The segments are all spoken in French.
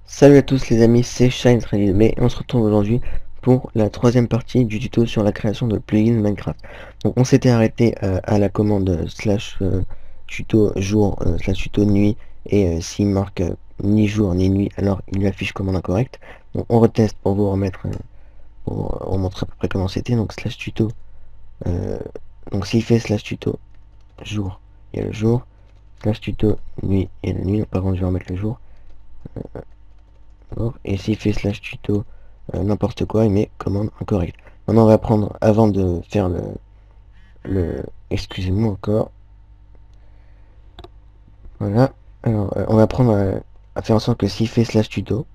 Salut à tous les amis, c'est Shine et on se retrouve aujourd'hui pour la troisième partie du tuto sur la création de plugins Minecraft. Donc on s'était arrêté à la commande slash tuto jour slash tuto nuit et s'il marque ni jour ni nuit alors il lui affiche commande incorrecte. Donc on reteste pour vous remettre pour vous montrer à peu près comment c'était. Donc slash tuto euh, donc s'il fait slash tuto jour, il y a le jour, slash tuto nuit et la nuit. Par contre je vais remettre le jour. Et s'il fait slash tuto n'importe quoi, il met commande incorrecte. Maintenant on va prendre, avant de faire excusez-moi encore, voilà, alors on va prendre à faire en sorte que s'il fait slash tuto,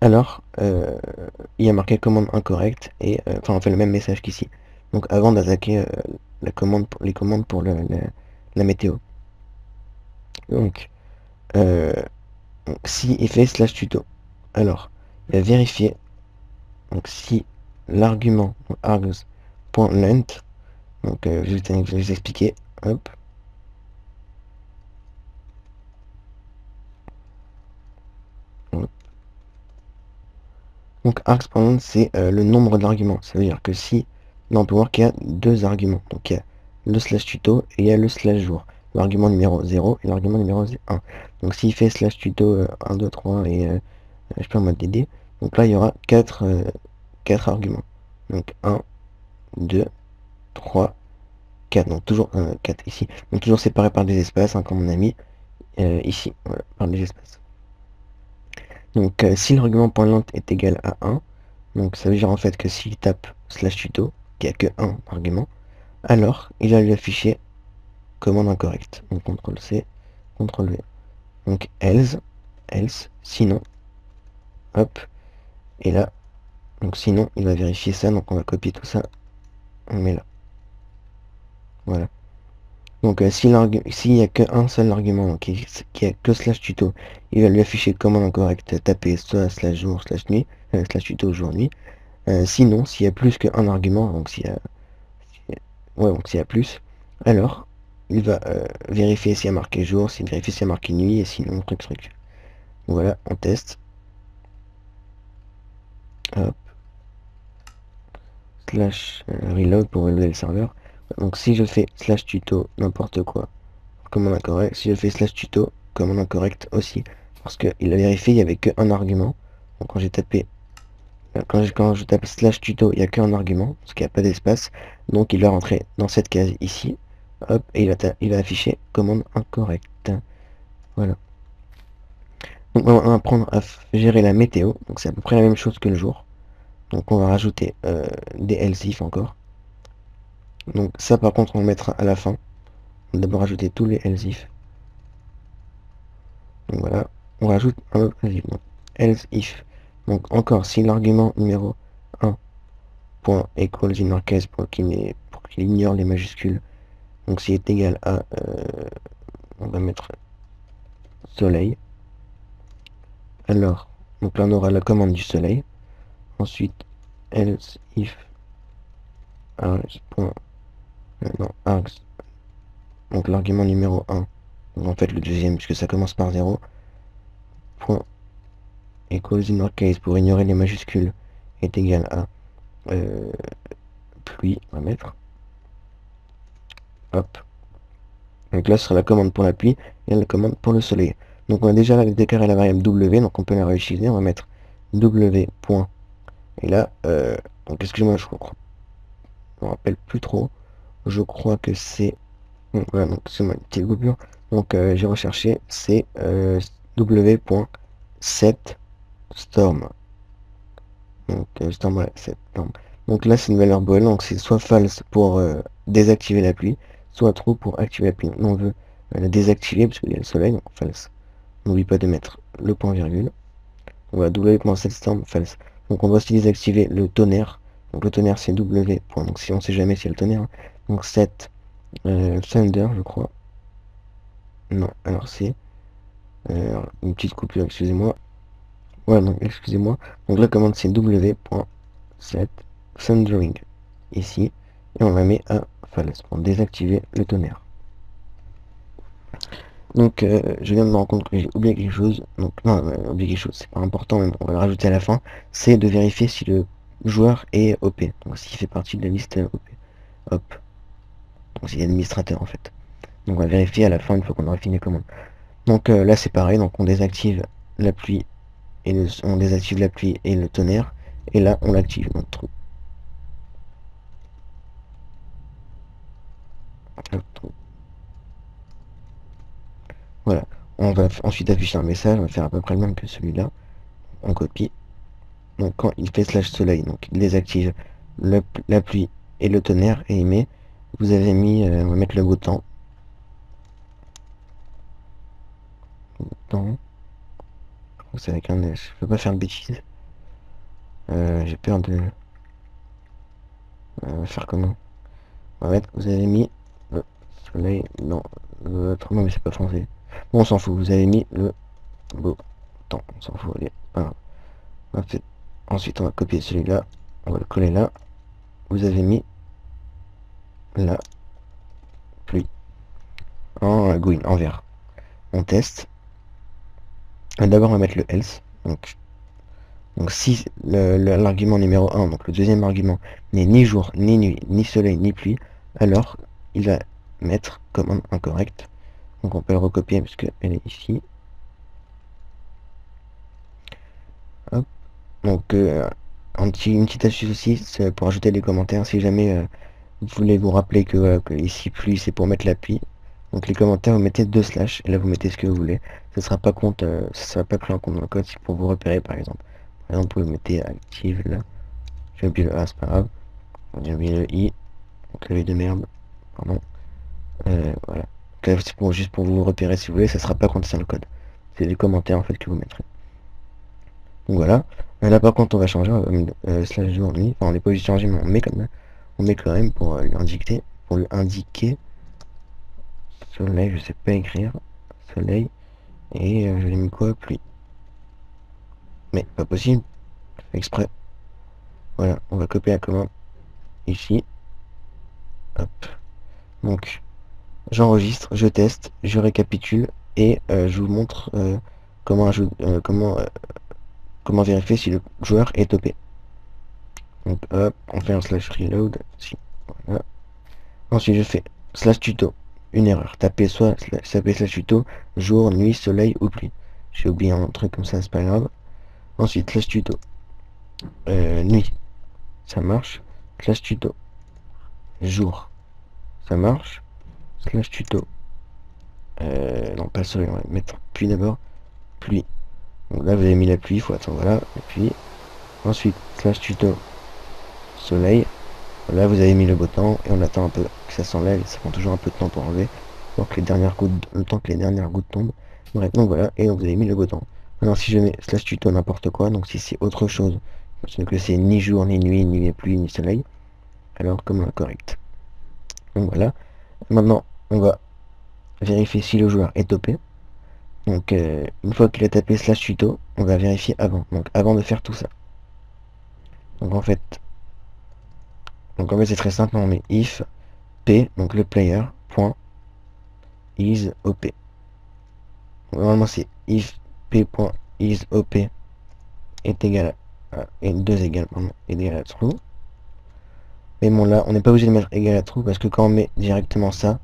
alors il y a marqué commande incorrecte, et enfin on fait le même message qu'ici. Donc avant d'attaquer les commandes pour la météo. Donc, euh, si il fait slash tuto, alors il va vérifier. Donc si l'argument args.length, donc je vais vous expliquer, hop. Donc args.length c'est le nombre d'arguments. Ça veut dire que si, là on peut voir qu'il y a deux arguments. Donc il y a le slash tuto et il y a le slash jour. L'argument numéro 0 et l'argument numéro 1. Donc s'il fait slash tuto 1, 2, 3 et je sais pas en mode DD, donc là il y aura 4 arguments. Donc 1, 2, 3, 4, donc toujours 4 ici. Donc toujours séparé par des espaces, hein, comme on a mis ici, voilà, par des espaces. Donc si l'argument .length est égal à 1, donc ça veut dire en fait que s'il tape slash tuto, qu'il n'y a que un argument, alors il va lui afficher commande incorrecte. Donc CTRL C, CTRL V. Donc else, sinon, hop, et là, donc sinon il va vérifier ça, donc on va copier tout ça, on met là. Voilà. Donc s'il n'y a qu'un seul argument, donc qui a que slash tuto, il va lui afficher commande incorrecte, taper soit slash jour, slash nuit, slash tuto jour nuit. Sinon, s'il y a plus qu'un argument, donc ouais, donc s'il y a plus, alors il va vérifier s'il y a marqué jour, s'il vérifie s'il y a marqué nuit, et sinon truc. Voilà, on teste. Hop. Slash reload pour reloader le serveur. Donc si je fais slash tuto n'importe quoi, commande incorrect, si je fais slash tuto, commande incorrect aussi. Parce qu'il a vérifié, il n'y avait qu'un argument. Donc quand j'ai tapé, quand je tape slash tuto, il n'y a qu'un argument, parce qu'il n'y a pas d'espace. Donc il va rentrer dans cette case ici. Hop, et il va afficher commande incorrecte. Voilà. Donc on va apprendre à gérer la météo. Donc c'est à peu près la même chose que le jour. Donc on va rajouter des else if encore. Donc ça par contre on le mettra à la fin. On va d'abord rajouter tous les else if. Donc voilà, on rajoute un autre else if. Donc, else if. Donc encore si l'argument numéro 1 point equals in our case pour qu'il ignore les majuscules. Donc s'il est égal à on va mettre soleil. Alors, donc là on aura la commande du soleil. Ensuite, else if args. Non, args. Donc l'argument numéro 1. Donc en fait le deuxième puisque ça commence par 0. Point equals in our case pour ignorer les majuscules est égal à pluie, on va mettre. Hop. Donc là ce sera la commande pour la pluie et la commande pour le soleil. Donc on a déjà déclaré la variable W, donc on peut la réutiliser, on va mettre W. Point. Et là, donc excusez-moi, je crois, je me rappelle plus trop. Je crois que c'est. Donc, voilà, donc c'est une petite coupure. Donc j'ai recherché, c'est W.set storm. Donc storm, voilà, set storm. Donc là c'est une valeur boolean, donc c'est soit false pour désactiver la pluie, soit true pour activer la pluie. Nous, on veut la désactiver parce qu'il y a le soleil, donc false. N'oublie pas de mettre le point virgule. On va W.setStorm false. Donc on doit aussi désactiver le tonnerre. Donc le tonnerre c'est W. Donc si on sait jamais si c'est le tonnerre. Hein. Donc set thunder je crois. Non, alors c'est une petite coupure, excusez-moi. Voilà, donc excusez-moi. Donc la commande c'est W.set thundering ici. Et on la met à false pour désactiver le tonnerre. Donc je viens de me rendre compte que j'ai oublié quelque chose. Donc non, oublié quelque chose, c'est pas important, mais bon, on va le rajouter à la fin. C'est de vérifier si le joueur est OP. Donc s'il fait partie de la liste OP. Hop. Donc s'il est administrateur en fait. Donc on va vérifier à la fin une fois qu'on aura fini les commandes. Donc là c'est pareil, donc on désactive la pluie et on désactive la pluie et le tonnerre. Et là on l'active notre trou. Hop. Voilà. On va ensuite afficher un message, on va faire à peu près le même que celui-là. On copie. Donc quand il fait slash soleil, donc il désactive la pluie et le tonnerre et il met, vous avez mis, on va mettre le beau temps. C'est avec un S, je peux pas faire de bêtises. J'ai peur de faire comment. On va mettre, vous avez mis le soleil, non, l'autre, non mais c'est pas français. Bon on s'en fout, vous avez mis le beau temps, on s'en fout, allez, voilà. Ensuite on va copier celui-là, on va le coller là. Vous avez mis la pluie en green, en vert. On teste. D'abord on va mettre le else. Donc si l'argument numéro 1, donc le deuxième argument, n'est ni jour, ni nuit, ni soleil, ni pluie, alors il va mettre commande incorrecte. Donc on peut le recopier puisque elle est ici. Hop. Donc une petite astuce aussi, c'est pour ajouter des commentaires, si jamais vous voulez vous rappeler que ici pluie c'est pour mettre la pluie. Donc les commentaires vous mettez 2 slash et là vous mettez ce que vous voulez. Ça sera pas compte, ça sera pas pris en compte dans le code, c'est pour vous repérer par exemple. Par exemple vous mettez active là. J'ai oublié le A, c'est pas grave. J'ai oublié le I, donc le I de merde, pardon. Voilà. Donc là, c'est pour, juste pour vous repérer si vous voulez, ça sera pas quand c'est dans le code. C'est les commentaires en fait que vous mettrez. Donc voilà. Là par contre on va changer, slash jour nuit. Enfin on n'est pas obligé de changer mais on met quand même pour lui indiquer soleil, je sais pas écrire. Soleil. Et je l'ai mis quoi? Pluie. Mais pas possible. Je fais exprès. Voilà, on va copier la commande ici. Hop. Donc j'enregistre, je teste, je récapitule et je vous montre comment vérifier si le joueur est topé. Donc hop, on fait un slash reload. Si, voilà. Ensuite je fais slash tuto, une erreur. Tapez slash tuto, jour, nuit, soleil ou pluie. J'ai oublié un truc comme ça, c'est pas grave. Ensuite slash tuto, nuit, ça marche. Slash tuto, jour, ça marche. Slash tuto, non pas soleil, on va mettre pluie d'abord. Pluie. Donc là vous avez mis la pluie, il faut attendre, voilà, et puis ensuite slash tuto soleil, là vous avez mis le beau temps et on attend un peu que ça s'enlève, ça prend toujours un peu de temps pour enlever, le temps que les dernières gouttes tombent. Bref, donc voilà, et donc vous avez mis le beau temps. Maintenant si je mets slash tuto n'importe quoi, donc si c'est autre chose, c'est que c'est ni jour, ni nuit, ni pluie, ni soleil, alors comme incorrect. Donc voilà, maintenant on va vérifier si le joueur est topé. Donc une fois qu'il a tapé slash tuto, on va vérifier avant, donc avant de faire tout ça. Donc en fait c'est très simple, on met if p, donc le player, point, is op. Normalement c'est if p.is op est égal à, et 2 égale, pardon, est égal à true. Mais bon là, on n'est pas obligé de mettre égal à true parce que quand on met directement ça,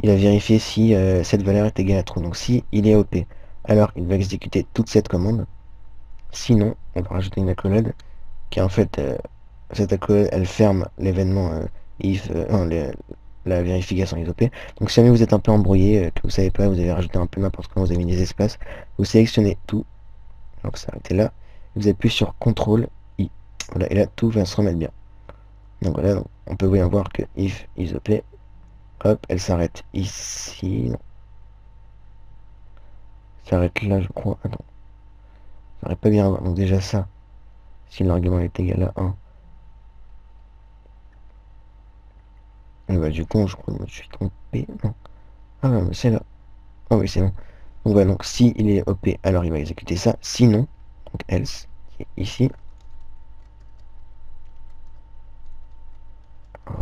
il va vérifier si cette valeur est égale à true. Donc si il est op, alors il va exécuter toute cette commande. Sinon, on va rajouter une accolade qui en fait, cette accolade, elle ferme l'événement if, la vérification ISOP. Donc si jamais vous êtes un peu embrouillé, que vous savez pas, vous avez rajouté un peu n'importe quoi, vous avez mis des espaces, vous sélectionnez tout, donc ça s'arrêter là, vous appuyez sur CTRL I, voilà, et là tout va se remettre bien. Donc voilà, donc, on peut bien voir que if ISOP, hop, elle s'arrête ici, non, s'arrête là je crois, attends, ça n'arrête pas bien, donc déjà ça, si l'argument est égal à 1, et bah du coup je crois que je me suis trompé, non, ah mais c'est là, ah oui c'est bon. Donc voilà, donc si il est OP, alors il va exécuter ça. Sinon, donc else, qui est ici.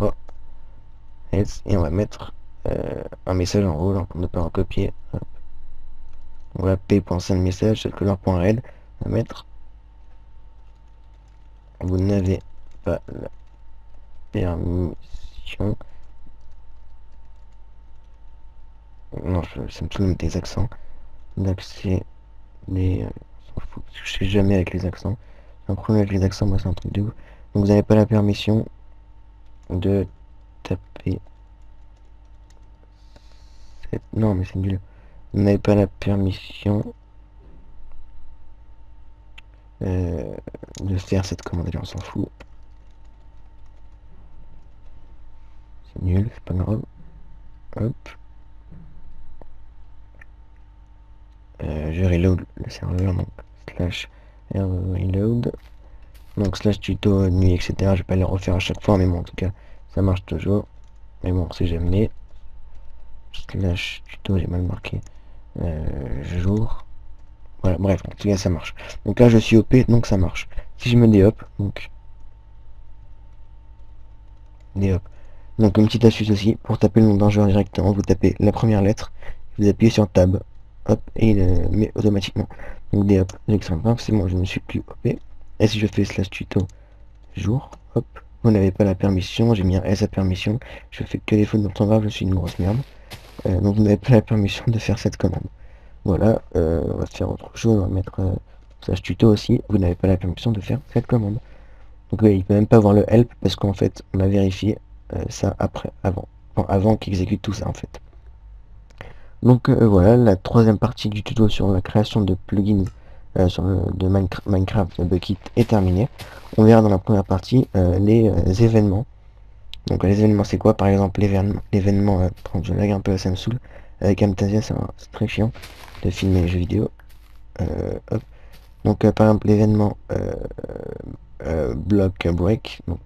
Oh, else, et on va mettre un message en haut, pour ne pas en copier. Hop. On va p.sendMessage, color.red, on va mettre vous n'avez pas la permission. Non, ça me saoule de mettre des accents. D'accès les. On s'en fout, parce que je sais jamais avec les accents. J'ai un problème avec les accents, moi c'est un truc de ouf. Donc vous n'avez pas la permission de taper. Non mais c'est nul. Vous n'avez pas la permission de faire cette commande. Allez, on s'en fout. C'est nul, c'est pas grave. Hop. Je reload le serveur, donc slash reload. Donc slash tuto, nuit, etc. Je vais pas les refaire à chaque fois, mais bon, en tout cas, ça marche toujours. Mais bon, si jamais. Slash tuto, j'ai mal marqué. Jour. Voilà, bref, en tout cas, ça marche. Donc là, je suis OP, donc ça marche. Si je me déhop, donc. Déhop. Donc, une petite astuce aussi, pour taper le nom d'un joueur directement, vous tapez la première lettre, vous appuyez sur Tab, hop, et il le met automatiquement. Donc, déhop, j'extrême pas, c'est bon, je ne suis plus OP. Et si je fais slash tuto jour, hop, vous n'avez pas la permission, j'ai mis un S à permission, je fais que des fautes d'orthographe, je suis une grosse merde. Donc vous n'avez pas la permission de faire cette commande. Voilà, on va faire autre chose, on va mettre slash tuto aussi, vous n'avez pas la permission de faire cette commande. Donc il peut même pas avoir le help parce qu'en fait on a vérifié ça avant qu'il exécute tout ça en fait. Donc voilà, la troisième partie du tuto sur la création de plugins de Minecraft Bukkit est terminée. On verra dans la première partie les événements. Donc les événements c'est quoi? Par exemple l'événement, je lag un peu, ça me saoule. Avec Camtasia c'est très chiant de filmer les jeux vidéo. Hop. Donc par exemple l'événement block break. Donc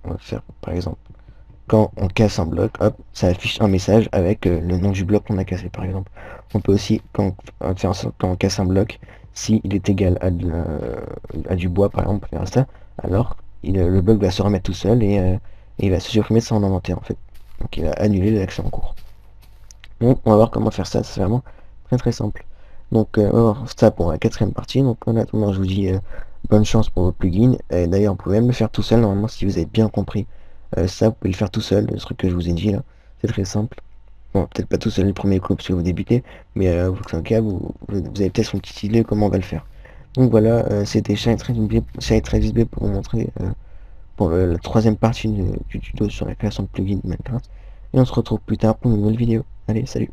on va faire par exemple quand on casse un bloc, hop, ça affiche un message avec le nom du bloc qu'on a cassé par exemple. On peut aussi quand on casse un bloc, si il est égal à du bois par exemple, faire ça, alors le bloc va se remettre tout seul et il va se supprimer de son inventaire en fait. Donc il va annuler l'action en cours. Donc on va voir comment faire ça, c'est vraiment très très simple. Donc on va voir ça pour la quatrième partie. Donc en attendant je vous dis bonne chance pour vos plugins. Et d'ailleurs vous pouvez même le faire tout seul normalement si vous avez bien compris ça, vous pouvez le faire tout seul, le truc que je vous ai dit là. C'est très simple. Bon, peut-être pas tout seul le premier coup parce que vous débutez, mais c'est un cas, vous avez peut-être une petite idée comment on va le faire. Donc voilà, c'était ShyTravisB pour vous montrer pour la troisième partie du tuto sur la création de plugins de Minecraft. Et on se retrouve plus tard pour une nouvelle vidéo. Allez, salut!